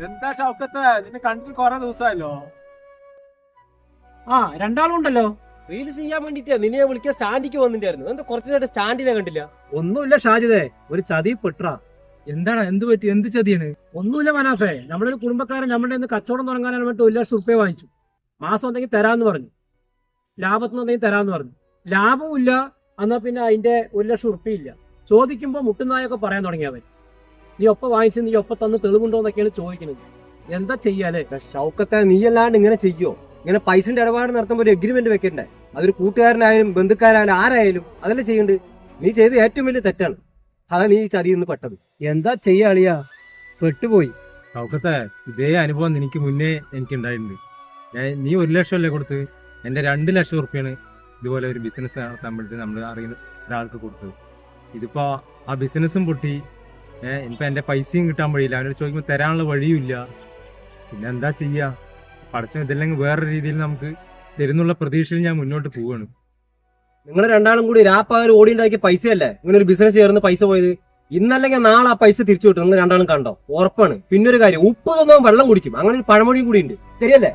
എന്താ ഷൗക്കത്തെ നിന്നെ കണ്ടിട്ട് കൊറേ ദിവസമായല്ലോ. ആ രണ്ടാളും ഉണ്ടല്ലോ. റീൽസ് ചെയ്യാൻ വേണ്ടിട്ടാ നിന്നെ വിളിക്കാൻ സ്റ്റാൻഡിക്ക് വന്നിട്ടായിരുന്നു. എന്താ കുറച്ചു നേരം സ്റ്റാൻഡിനെ കണ്ടില്ല? ഒന്നുമില്ല ഷാജിദേ, ഒരു ചതി പെട്രാ. എന്താണ്, എന്ത് പറ്റി, എന്ത് ചതിയാണ്? ഒന്നുമില്ല മനാഫേ, നമ്മളൊരു കുടുംബക്കാരൻ നമ്മുടെ ഇന്ന് കച്ചവടം തുടങ്ങാനാണ് വേണ്ടി 1 ലക്ഷം റുപ്യ വാങ്ങിച്ചു. മാസം എന്തെങ്കിലും തരാന്ന് പറഞ്ഞു, ലാഭത്തിന് എന്തെങ്കിലും തരാന്ന് പറഞ്ഞു. ലാഭവും ഇല്ല, എന്നാ പിന്നെ അതിന്റെ 1 ലക്ഷം റുപ്യ ഇല്ല. ചോദിക്കുമ്പോ മുട്ടുന്നായൊക്കെ പറയാൻ തുടങ്ങിയവൻ. നീ ഒപ്പം വാങ്ങിച്ച് നീ ഒപ്പം തന്ന് തെളിവുണ്ടോ എന്നൊക്കെയാണ് ചോദിക്കുന്നത്. എന്താ ചെയ്യാലേ? ഷൗക്കത്തെ നീ അല്ലാണ്ട് ഇങ്ങനെ ചെയ്യോ? ഇങ്ങനെ പൈസന്റെ ഇടപാട് നടത്തുമ്പോൾ ഒരു എഗ്രിമെന്റ് വെക്കണ്ടേ? അതൊരു കൂട്ടുകാരനായാലും ബന്ധുക്കാരായാലും ആരായാലും അതല്ലേ ചെയ്യണ്ട്. നീ ചെയ്ത് ഏറ്റവും വലിയ തെറ്റാണ്. അതാ നീ ഈ ചതിയിൽ പെട്ടത്. എന്താ ചെയ്യാളിയാ, പെട്ടുപോയി. ഷൗക്കത്തെ ഇതേ അനുഭവം എനിക്ക് മുന്നേ എനിക്കുണ്ടായിട്ടുണ്ട്. നീ 1 ലക്ഷം അല്ലേ കൊടുത്ത്, എന്റെ 2 ലക്ഷം റുപ്യാണ് ഇതുപോലെ ഒരു ബിസിനസ് നടത്താൻ വേണ്ടി നമ്മൾ അറിയുന്ന ഒരാൾക്ക് കൊടുത്തത്. ഇതിപ്പോ ആ ബിസിനസ്സും പൊട്ടി. ഇനിയിപ്പോ എന്റെ പൈസയും കിട്ടാൻ വഴിയില്ല. അവനോട് ചോദിക്കുമ്പോൾ തരാനുള്ള വഴിയുമില്ല. പിന്നെ എന്താ ചെയ്യാ? പഠിച്ച ഇതില്ലെങ്കിൽ വേറെ രീതിയിൽ നമുക്ക് തരുന്നുള്ള പ്രതീക്ഷയിൽ ഞാൻ മുന്നോട്ട് പോവാണ്. നിങ്ങൾ രണ്ടാളും കൂടി രാപ്പകൽ ഓടി ഉണ്ടാക്കിയ പൈസയല്ലേ ഇങ്ങനെ ഒരു ബിസിനസ് ചേർന്ന് പൈസ പോയത്? ഇന്നല്ലെങ്കിൽ നാളെ ആ പൈസ തിരിച്ചു കിട്ടും. നിങ്ങൾ രണ്ടാളും കണ്ടോ? ഉറപ്പാണ്. പിന്നൊരു കാര്യം, ഉപ്പ് തന്നവൻ വെള്ളം കുടിക്കും. അങ്ങനെ ഒരു പഴമൊഴിയും കൂടി ഉണ്ട്. ശരിയല്ലേ?